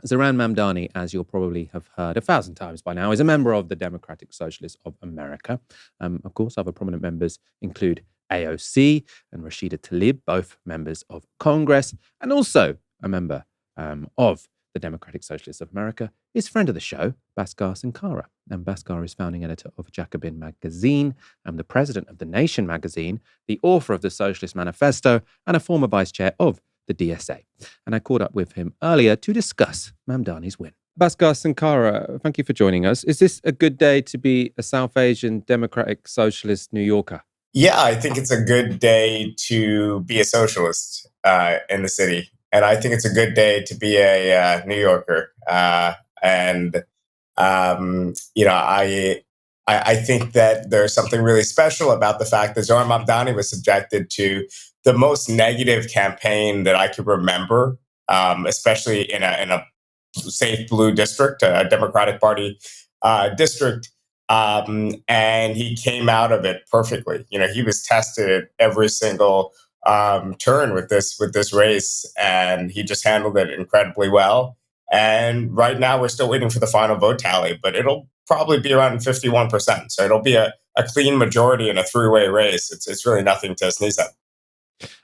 Zohran Mamdani, as you'll probably have heard 1,000 times by now, is a member of the Democratic Socialists of America. Of course, other prominent members include AOC and Rashida Tlaib, both members of Congress, and also a member of the Democratic Socialists of America is friend of the show, Bhaskar Sunkara. And Bhaskar is founding editor of Jacobin magazine and the president of The Nation magazine, the author of the Socialist Manifesto, and a former vice chair of the DSA. And I caught up with him earlier to discuss Mamdani's win. Bhaskar Sunkara, thank you for joining us. Is this a good day to be a South Asian Democratic Socialist New Yorker? Yeah, I think it's a good day to be a socialist in the city. And I think it's a good day to be a New Yorker. I think that there's something really special about the fact that Zohran Mamdani was subjected to the most negative campaign that I could remember, especially in a safe blue district, a Democratic Party district. And he came out of it perfectly. He was tested at every single turn with this race, and he just handled it incredibly well. And right now, we're still waiting for the final vote tally, but it'll probably be around 51%. So it'll be a clean majority in a three-way race. It's really nothing to sneeze at.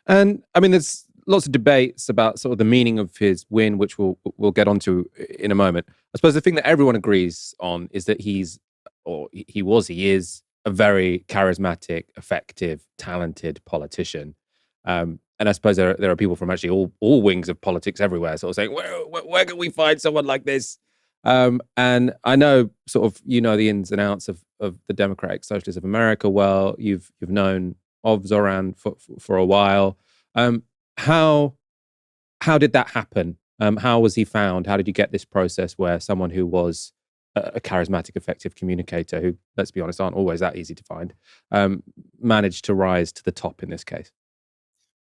And I mean, there's lots of debates about sort of the meaning of his win, which we'll get onto in a moment. I suppose the thing that everyone agrees on is that he is a very charismatic, effective, talented politician. And I suppose there are people from actually all wings of politics everywhere sort of saying, where can we find someone like this? And I know sort of, the ins and outs of the Democratic Socialists of America well. You've known of Zohran for a while. How did that happen? How was he found? How did you get this process where someone who was a charismatic, effective communicator, who, let's be honest, aren't always that easy to find, managed to rise to the top in this case?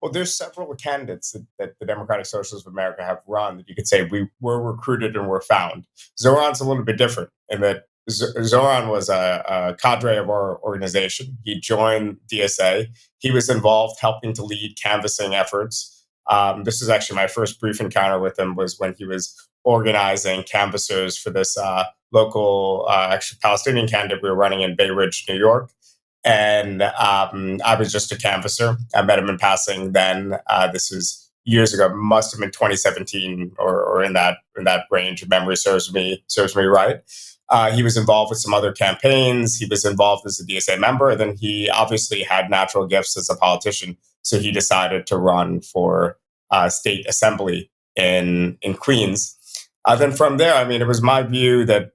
Well, there's several candidates that the Democratic Socialists of America have run that you could say we were recruited and were found. Zohran's a little bit different in that Zohran was a cadre of our organization. He joined DSA. He was involved helping to lead canvassing efforts. This is actually my first brief encounter with him was when he was organizing canvassers for this local actually Palestinian candidate we were running in Bay Ridge, New York. And I was just a canvasser. I met him in passing then. This was years ago, must have been 2017 or in that range. If memory serves me right. He was involved with some other campaigns. He was involved as a DSA member. And then he obviously had natural gifts as a politician. So he decided to run for state assembly in Queens. Then from there, I mean, it was my view that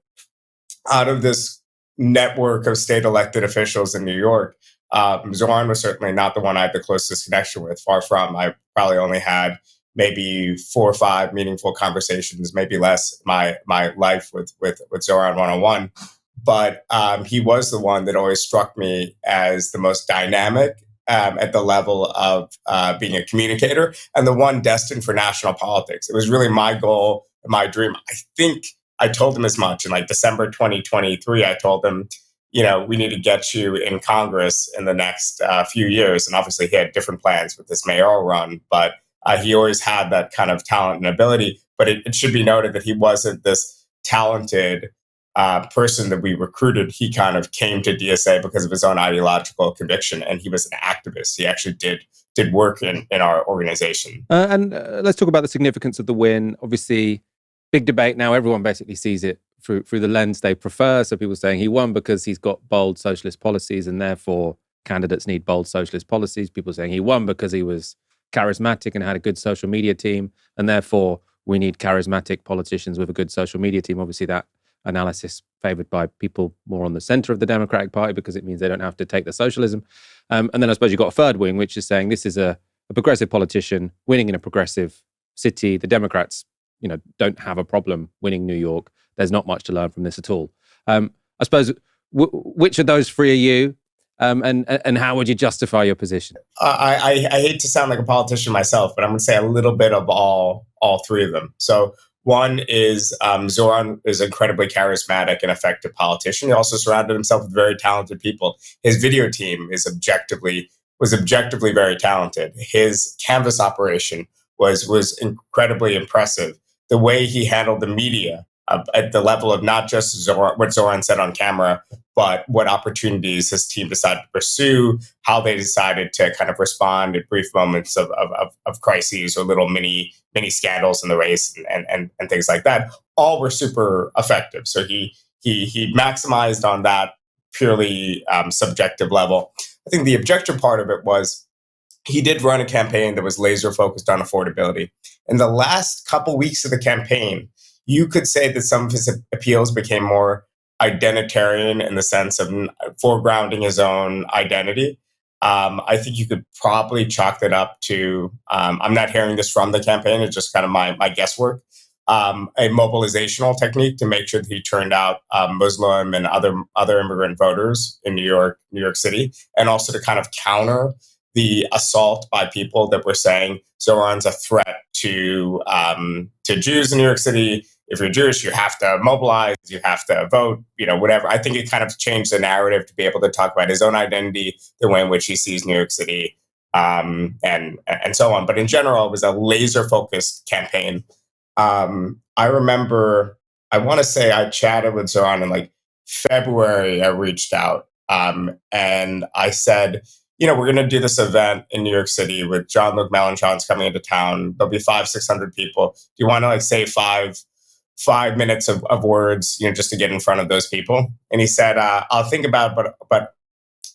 out of this network of state elected officials in New York, Zohran was certainly not the one I had the closest connection with. Far from. I probably only had maybe 4 or 5 meaningful conversations, maybe less, my life with Zohran one-on-one. But he was the one that always struck me as the most dynamic at the level of being a communicator and the one destined for national politics. It was really my goal, my dream. I think I told him as much in like December 2023. I told him, we need to get you in Congress in the next few years. And obviously he had different plans with this mayoral run, but he always had that kind of talent and ability. But it should be noted that he wasn't this talented person that we recruited. He kind of came to DSA because of his own ideological conviction, and he was an activist. He actually did work in our organization. And let's talk about the significance of the win. Obviously, big debate now. Everyone basically sees it through the lens they prefer. So people saying he won because he's got bold socialist policies and therefore candidates need bold socialist policies. People saying he won because he was charismatic and had a good social media team and therefore we need charismatic politicians with a good social media team. Obviously that analysis favored by people more on the center of the Democratic Party because it means they don't have to take the socialism. And then I suppose you've got a third wing, which is saying this is a progressive politician winning in a progressive city. The Democrats don't have a problem winning New York. There's not much to learn from this at all. I suppose, which of those three are you? And how would you justify your position? I hate to sound like a politician myself, but I'm going to say a little bit of all three of them. So one is Zohran is incredibly charismatic and effective politician. He also surrounded himself with very talented people. His video team was objectively very talented. His canvas operation was incredibly impressive. the way he handled the media at the level of not just what Zohran said on camera, but what opportunities his team decided to pursue, how they decided to kind of respond at brief moments of crises or little mini scandals in the race and things like that, all were super effective. So he maximized on that purely subjective level. I think the objective part of it was he did run a campaign that was laser focused on affordability. In the last couple weeks of the campaign, you could say that some of his appeals became more identitarian in the sense of foregrounding his own identity. I think you could probably chalk that up to, I'm not hearing this from the campaign, it's just kind of my guesswork, a mobilizational technique to make sure that he turned out Muslim and other immigrant voters in New York City, and also to kind of counter the assault by people that were saying Zohran's a threat to Jews in New York City. If you're Jewish, you have to mobilize, you have to vote, whatever. I think it kind of changed the narrative to be able to talk about his own identity, the way in which he sees New York City, and so on. But in general, it was a laser-focused campaign. I remember, I want to say I chatted with Zohran in like February. I reached out and I said, we're going to do this event in New York City with Jean-Luc Mélenchon's coming into town. There'll be 500-600 people. Do you want to say five minutes of words, just to get in front of those people? And he said, I'll think about it, but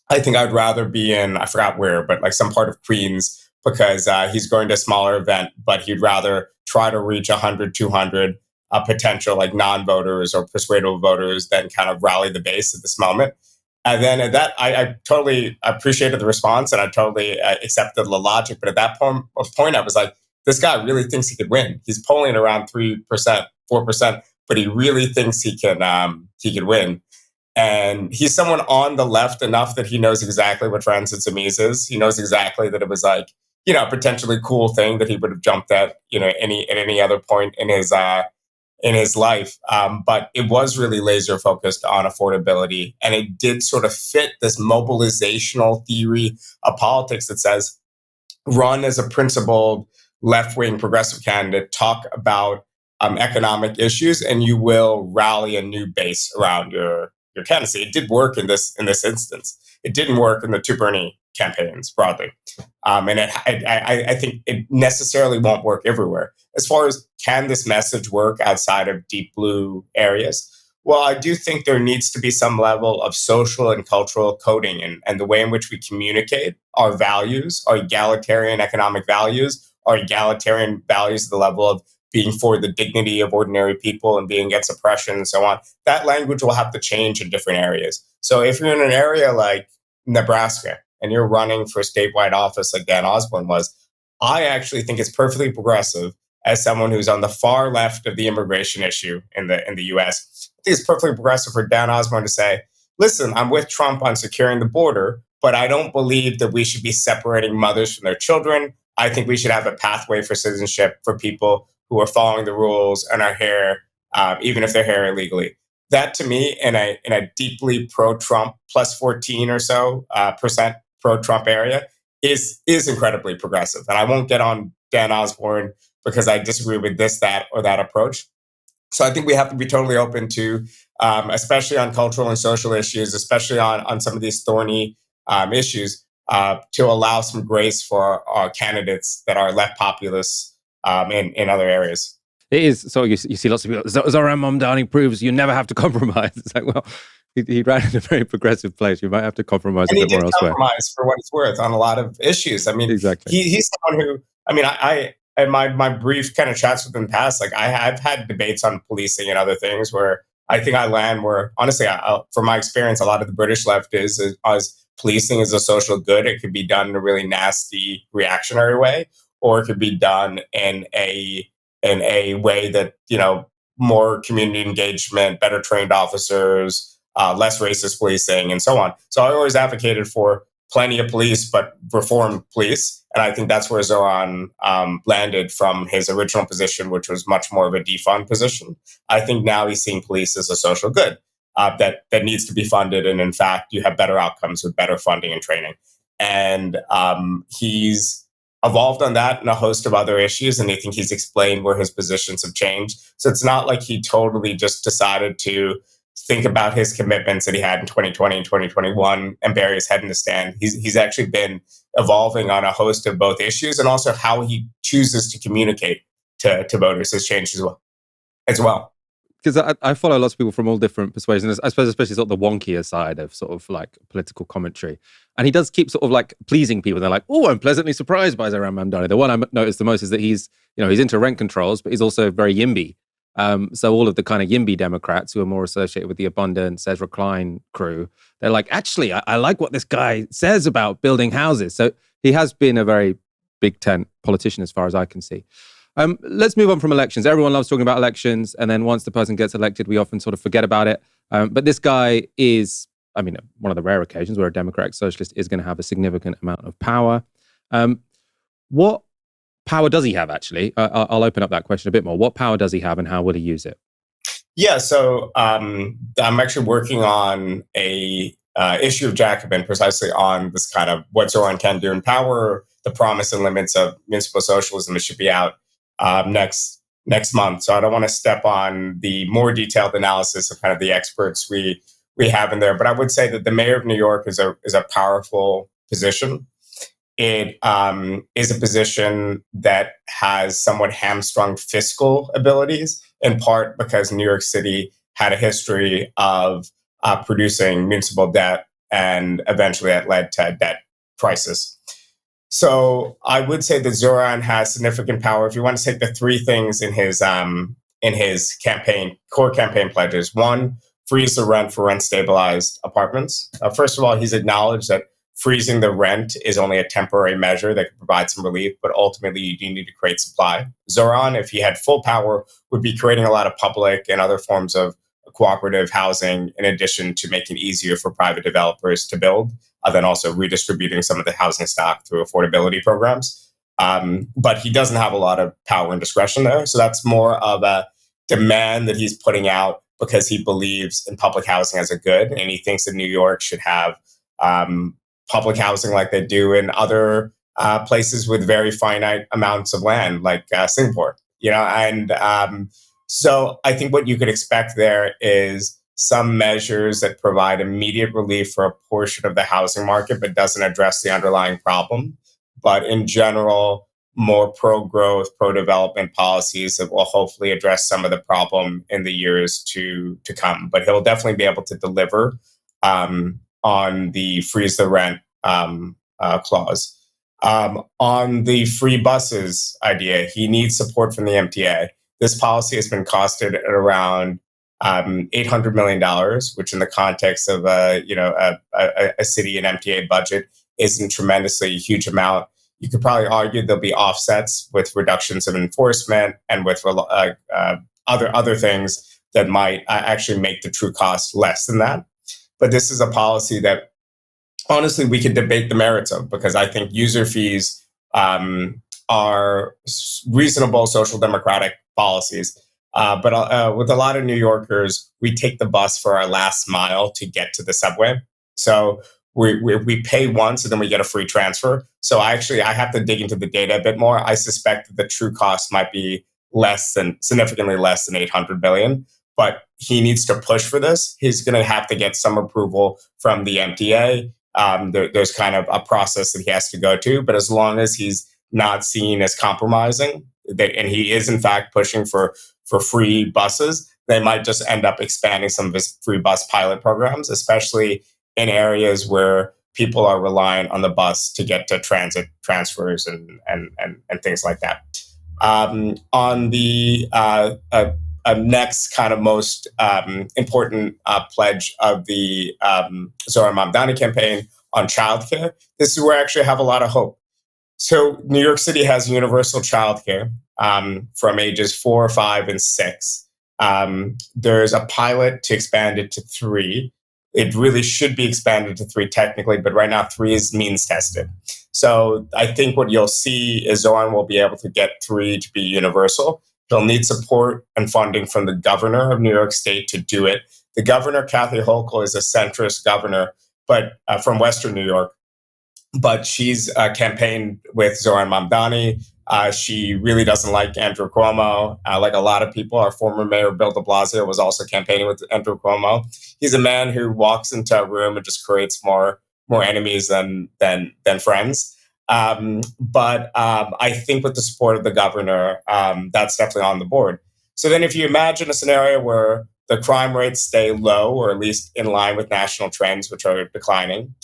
I think I'd rather be in, I forgot where, but like some part of Queens, because he's going to a smaller event, but he'd rather try to reach 100, 200 potential like non-voters or persuadable voters than kind of rally the base at this moment. And then at that, I totally appreciated the response and I totally accepted the logic. But at that point, I was like, this guy really thinks he could win. He's polling around 3%, 4%, but he really thinks he could win. And he's someone on the left enough that he knows exactly what Francis Amis is. He knows exactly that it was like, a potentially cool thing that he would have jumped at, at any other point in his life. But it was really laser focused on affordability. And it did sort of fit this mobilizational theory of politics that says, run as a principled left-wing progressive candidate, talk about economic issues, and you will rally a new base around your candidacy. It did work in this instance. It didn't work in the two Bernie campaigns broadly. And I think it necessarily won't work everywhere. As far as can this message work outside of deep blue areas? Well, I do think there needs to be some level of social and cultural coding and the way in which we communicate our values, our egalitarian economic values, our egalitarian values at the level of being for the dignity of ordinary people and being against oppression and so on. That language will have to change in different areas. So if you're in an area like Nebraska and you're running for statewide office like Dan Osborne was, I actually think it's perfectly progressive as someone who's on the far left of the immigration issue in the US. I think it's perfectly progressive for Dan Osborne to say, listen, I'm with Trump on securing the border, but I don't believe that we should be separating mothers from their children. I think we should have a pathway for citizenship for people who are following the rules and are here, even if they're here illegally. That to me, in a deeply pro-Trump, plus 14 or so percent pro-Trump area, is incredibly progressive. And I won't get on Dan Osborne because I disagree with this, that, or that approach. So I think we have to be totally open to, especially on cultural and social issues, especially on some of these thorny issues, to allow some grace for our candidates that are left populist in other areas. It is. So you see lots of people, Zohran Mamdani proves you never have to compromise. It's like, well, he ran in a very progressive place. You might have to compromise a bit more elsewhere. Compromise for what it's worth on a lot of issues. I mean, exactly. He's someone who, I mean, I in my brief kind of chats with him in the past, like I've had debates on policing and other things where I think I land where, honestly, from my experience, a lot of the British left is policing is a social good. It could be done in a really nasty reactionary way, or it could be done in a way that, more community engagement, better trained officers, less racist policing, and so on. So I always advocated for plenty of police, but reformed police. And I think that's where Zohran landed from his original position, which was much more of a defund position. I think now he's seeing police as a social good that needs to be funded. And in fact, you have better outcomes with better funding and training. And he's evolved on that and a host of other issues, and I think he's explained where his positions have changed. So it's not like he totally just decided to think about his commitments that he had in 2020 and 2021 and bury his head in the sand. He's actually been evolving on a host of both issues, and also how he chooses to communicate to voters has changed as well. Because I follow lots of people from all different persuasions, I suppose, especially sort of the wonkier side of sort of like political commentary. And he does keep sort of like pleasing people. They're like, oh, I'm pleasantly surprised by Zohran Mamdani. The one I noticed the most is that he's into rent controls, but he's also very YIMBY. So all of the kind of YIMBY Democrats who are more associated with the abundant, says recline crew, they're like, actually, I like what this guy says about building houses. So he has been a very big tent politician as far as I can see. Let's move on from elections. Everyone loves talking about elections, and then once the person gets elected, we often sort of forget about it. But this guy is, one of the rare occasions where a democratic socialist is going to have a significant amount of power. What power does he have, actually? I'll open up that question a bit more. What power does he have, and how will he use it? Yeah, so I'm actually working on a issue of Jacobin precisely on this kind of what Zohran can do in power, the promise and limits of municipal socialism. It should be out next month. So I don't want to step on the more detailed analysis of kind of the experts we have in there. But I would say that the mayor of New York is a powerful position. It is a position that has somewhat hamstrung fiscal abilities, in part because New York City had a history of producing municipal debt, and eventually that led to a debt crisis. So I would say that Zohran has significant power. If you want to take the three things in his campaign, core campaign pledges: one, freeze the rent for rent stabilized apartments. First of all, he's acknowledged that freezing the rent is only a temporary measure that can provide some relief, but ultimately you do need to create supply. Zohran, if he had full power, would be creating a lot of public and other forms of cooperative housing, in addition to making it easier for private developers to build, then also redistributing some of the housing stock through affordability programs. But he doesn't have a lot of power and discretion there. So that's more of a demand that he's putting out because he believes in public housing as a good, and he thinks that New York should have public housing like they do in other places with very finite amounts of land, like Singapore. So I think what you could expect there is some measures that provide immediate relief for a portion of the housing market, but doesn't address the underlying problem. But in general, more pro-growth, pro-development policies that will hopefully address some of the problem in the years to come. But he'll definitely be able to deliver on the freeze the rent clause. On the free buses idea, he needs support from the MTA. This policy has been costed at around $800 million, which in the context of a city and MTA budget isn't tremendously a huge amount. You could probably argue there'll be offsets with reductions of enforcement and with other things that might actually make the true cost less than that. But this is a policy that honestly we could debate the merits of, because I think user fees are reasonable social democratic policies. But with a lot of New Yorkers, we take the bus for our last mile to get to the subway. So we pay once and then we get a free transfer. So I have to dig into the data a bit more. I suspect that the true cost might be significantly less than 800 billion. But he needs to push for this. He's going to have to get some approval from the MTA. There's kind of a process that he has to go to. But as long as he's not seen as compromising, and he is in fact pushing for free buses, they might just end up expanding some of his free bus pilot programs, especially in areas where people are reliant on the bus to get to transit transfers and things like that. On the next kind of most important pledge of the Zohran Mamdani campaign on childcare, this is where I actually have a lot of hope. So New York City has universal childcare from ages 4, 5, and 6. There's a pilot to expand it to 3. It really should be expanded to 3 technically, but right now 3 is means tested. So I think what you'll see is Zohran will be able to get 3 to be universal. He'll need support and funding from the governor of New York State to do it. The governor, Kathy Hochul, is a centrist governor, but from Western New York. but she's campaigned with Zohran Mamdani. She really doesn't like Andrew Cuomo. Like a lot of people, our former mayor Bill de Blasio was also campaigning with Andrew Cuomo. He's a man who walks into a room and just creates more enemies than friends. But I think with the support of the governor, that's definitely on the board. So then, if you imagine a scenario where the crime rates stay low, or at least in line with national trends, which are declining,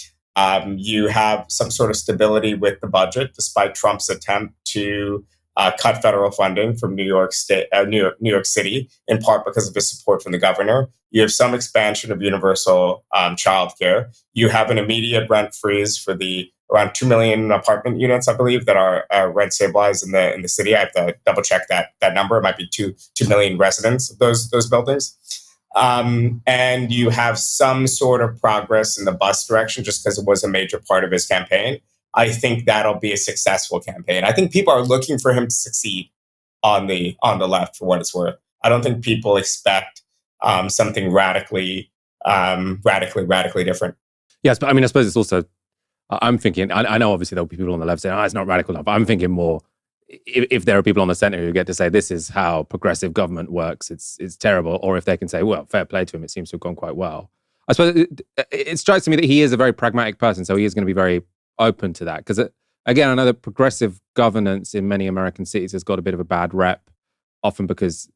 you have some sort of stability with the budget, despite Trump's attempt to cut federal funding from New York City, in part because of his support from the governor. You have some expansion of universal childcare. You have an immediate rent freeze for the around 2 million apartment units, I believe, that are rent stabilized in the city. I have to double check that number. It might be 2 million residents of those buildings. And you have some sort of progress in the bus direction, just because it was a major part of his campaign. I think that'll be a successful campaign. I think people are looking for him to succeed on the left, for what it's worth. I don't think people expect something radically different. Yes, but I mean, I suppose it's also, I'm thinking, I know obviously there'll be people on the left saying, it's not radical enough, but I'm thinking more, if there are people on the center who get to say this is how progressive government works, it's terrible, or if they can say, well, fair play to him, it seems to have gone quite well. I suppose it strikes me that he is a very pragmatic person, so he is going to be very open to that. Because again, I know that progressive governance in many American cities has got a bit of a bad rep, often because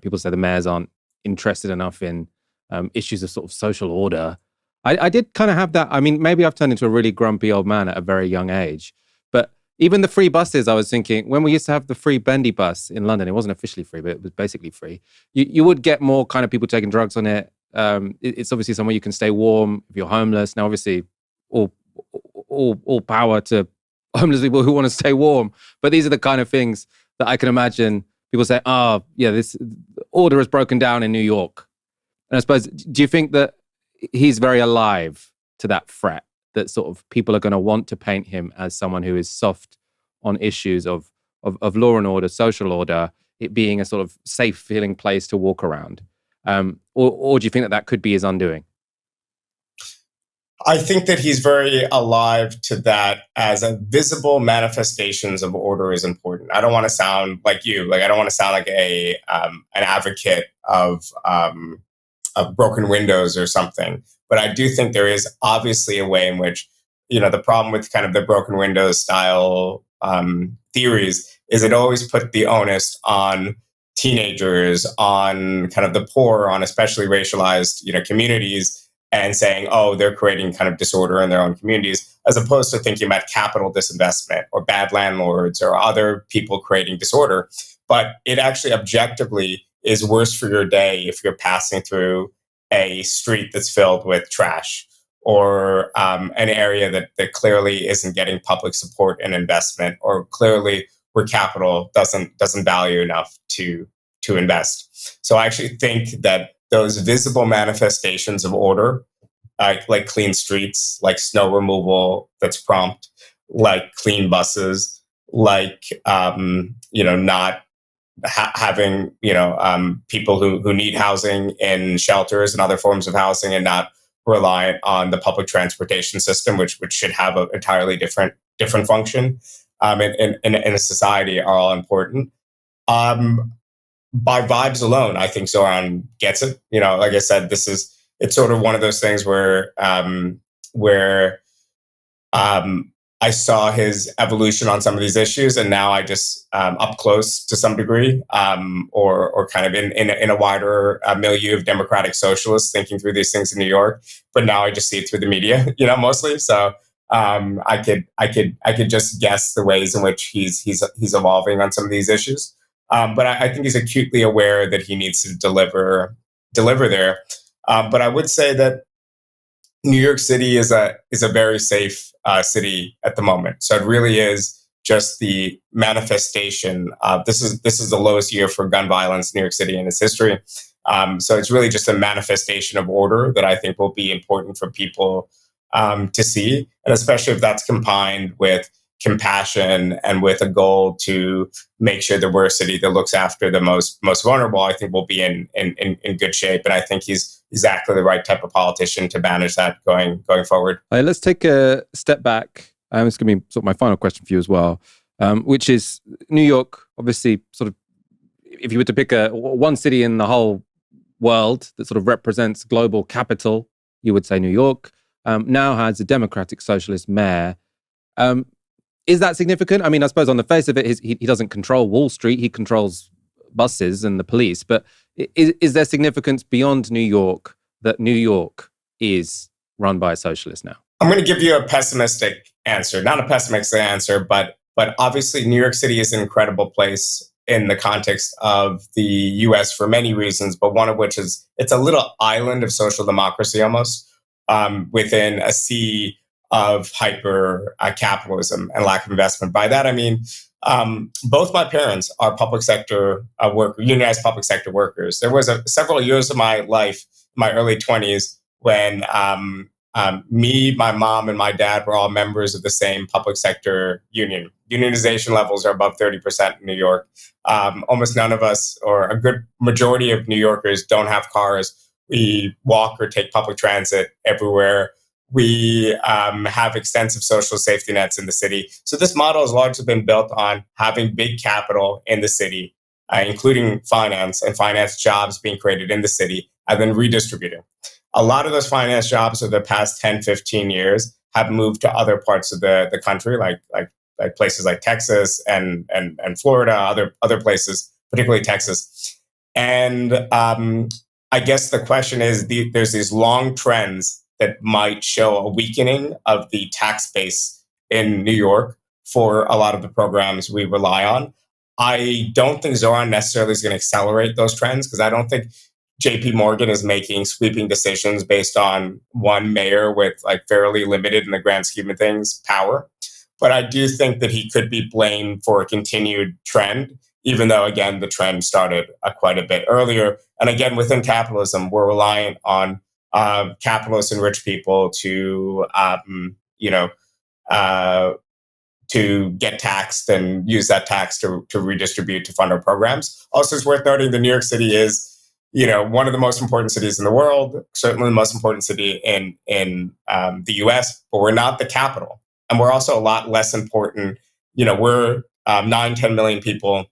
people say the mayors aren't interested enough in issues of sort of social order. I did kind of have that. I mean, maybe I've turned into a really grumpy old man at a very young age, but even the free buses, I was thinking, when we used to have the free bendy bus in London, it wasn't officially free, but it was basically free. You would get more kind of people taking drugs on it. It's obviously somewhere you can stay warm if you're homeless. Now, obviously, all power to homeless people who want to stay warm. But these are the kind of things that I can imagine people say, this order is broken down in New York. And I suppose, do you think that he's very alive to that threat, that sort of people are going to want to paint him as someone who is soft on issues of law and order, social order, it being a sort of safe feeling place to walk around? Or do you think that could be his undoing? I think that he's very alive to that, as a visible manifestations of order is important. I don't want to sound like you. Like, I don't want to sound like an advocate of broken windows or something. But I do think there is obviously a way in which, the problem with kind of the broken windows style theories is it always put the onus on teenagers, on kind of the poor, on especially racialized, communities, and saying, oh, they're creating kind of disorder in their own communities, as opposed to thinking about capital disinvestment or bad landlords or other people creating disorder. But it actually objectively is worse for your day if you're passing through a street that's filled with trash, or an area that clearly isn't getting public support and investment, or clearly where capital doesn't value enough to invest. So I actually think that those visible manifestations of order, like clean streets, like snow removal that's prompt, like clean buses, like not having people who need housing in shelters and other forms of housing, and not reliant on the public transportation system, which should have an entirely different function in a society, are all important. By vibes alone, I think Zohran gets it. Like I said, it's sort of one of those things where I saw his evolution on some of these issues, and now I just up close to some degree, or kind of in a wider milieu of democratic socialists thinking through these things in New York. But now I just see it through the media, mostly. So I could just guess the ways in which he's evolving on some of these issues. But I think he's acutely aware that he needs to deliver there. But I would say that New York City is a very safe city at the moment. So it really is just the manifestation of this is the lowest year for gun violence in New York City in its history. So it's really just a manifestation of order that I think will be important for people to see, and especially if that's combined with compassion and with a goal to make sure that we're a city that looks after the most vulnerable. I think we'll be in good shape, and I think he's exactly the right type of politician to manage that going forward. Let's take a step back It's going to be sort of my final question for you as well, which is New York, obviously, sort of, if you were to pick one city in the whole world that sort of represents global capital, you would say New York, now has a Democratic Socialist mayor. Is that significant? I mean, I suppose on the face of it, he doesn't control Wall Street. He controls buses and the police. But is there significance beyond New York that New York is run by a socialist now? I'm going to give you a pessimistic answer. Not a pessimistic answer, but obviously New York City is an incredible place in the context of the US for many reasons, but one of which is it's a little island of social democracy almost within a sea of hyper capitalism and lack of investment. By that, I mean, both my parents are public sector unionized public sector workers. There was several years of my life, my early 20s, when me, my mom, and my dad were all members of the same public sector union. Unionization levels are above 30% in New York. Almost none of us, or a good majority of New Yorkers, don't have cars. We walk or take public transit everywhere. We have extensive social safety nets in the city. So this model has largely been built on having big capital in the city, including finance and finance jobs being created in the city, and then redistributing. A lot of those finance jobs over the past 10, 15 years have moved to other parts of the country, like places like Texas and Florida, other places, particularly Texas. And I guess the question is, there's these long trends that might show a weakening of the tax base in New York for a lot of the programs we rely on. I don't think Zohran necessarily is going to accelerate those trends, because I don't think JP Morgan is making sweeping decisions based on one mayor with like fairly limited, in the grand scheme of things, power. But I do think that he could be blamed for a continued trend, even though, again, the trend started quite a bit earlier. And again, within capitalism, we're reliant on capitalists and rich people to get taxed and use that tax to redistribute to fund our programs. Also, it's worth noting that New York City is, one of the most important cities in the world, certainly the most important city in the US, but we're not the capital. And we're also a lot less important. We're 9-10 million people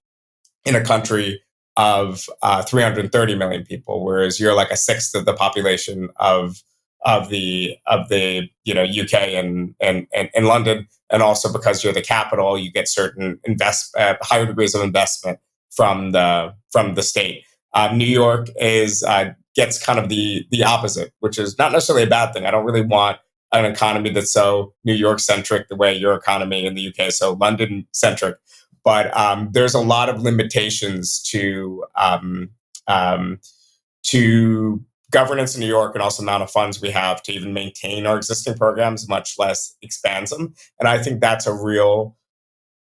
in a country of 330 million people, whereas you're like a sixth of the population of the UK and London. And also because you're the capital, you get certain higher degrees of investment from the state. New York gets kind of the opposite, which is not necessarily a bad thing. I don't really want an economy that's so New York centric the way your economy in the UK is so London centric. But there's a lot of limitations to governance in New York, and also the amount of funds we have to even maintain our existing programs, much less expand them. And I think that's a real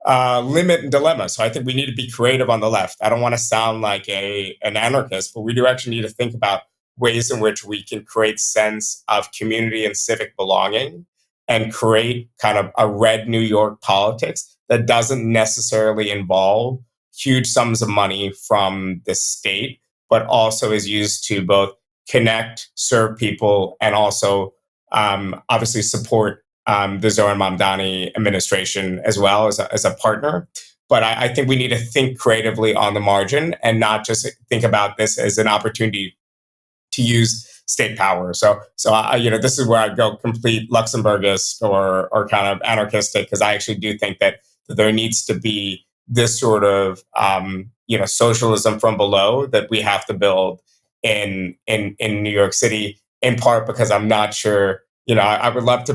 limit and dilemma. So I think we need to be creative on the left. I don't want to sound like an anarchist, but we do actually need to think about ways in which we can create sense of community and civic belonging and create kind of a red New York politics that doesn't necessarily involve huge sums of money from the state, but also is used to both connect, serve people, and also obviously support the Zohran Mamdani administration as well as a partner. But I think we need to think creatively on the margin and not just think about this as an opportunity to use state power. So this is where I go complete Luxembourgist or kind of anarchistic, because I actually do think that there needs to be this sort of socialism from below that we have to build in New York City, in part because I'm not sure. I would love to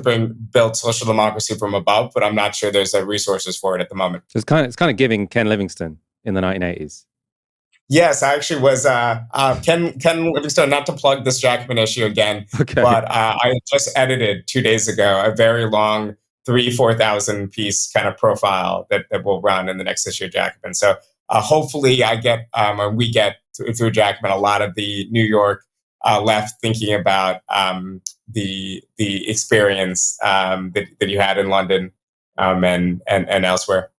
build social democracy from above, but I'm not sure there's resources for it at the moment. So it's kind of giving Ken Livingstone in the 1980s. Yes, I actually was Ken Livingstone, not to plug this Jacobin issue again, okay, but I just edited 2 days ago a very long 3,000-4,000 piece kind of profile that will run in the next issue of Jacobin. So hopefully we get through Jacobin a lot of the New York left thinking about the experience that you had in London and elsewhere.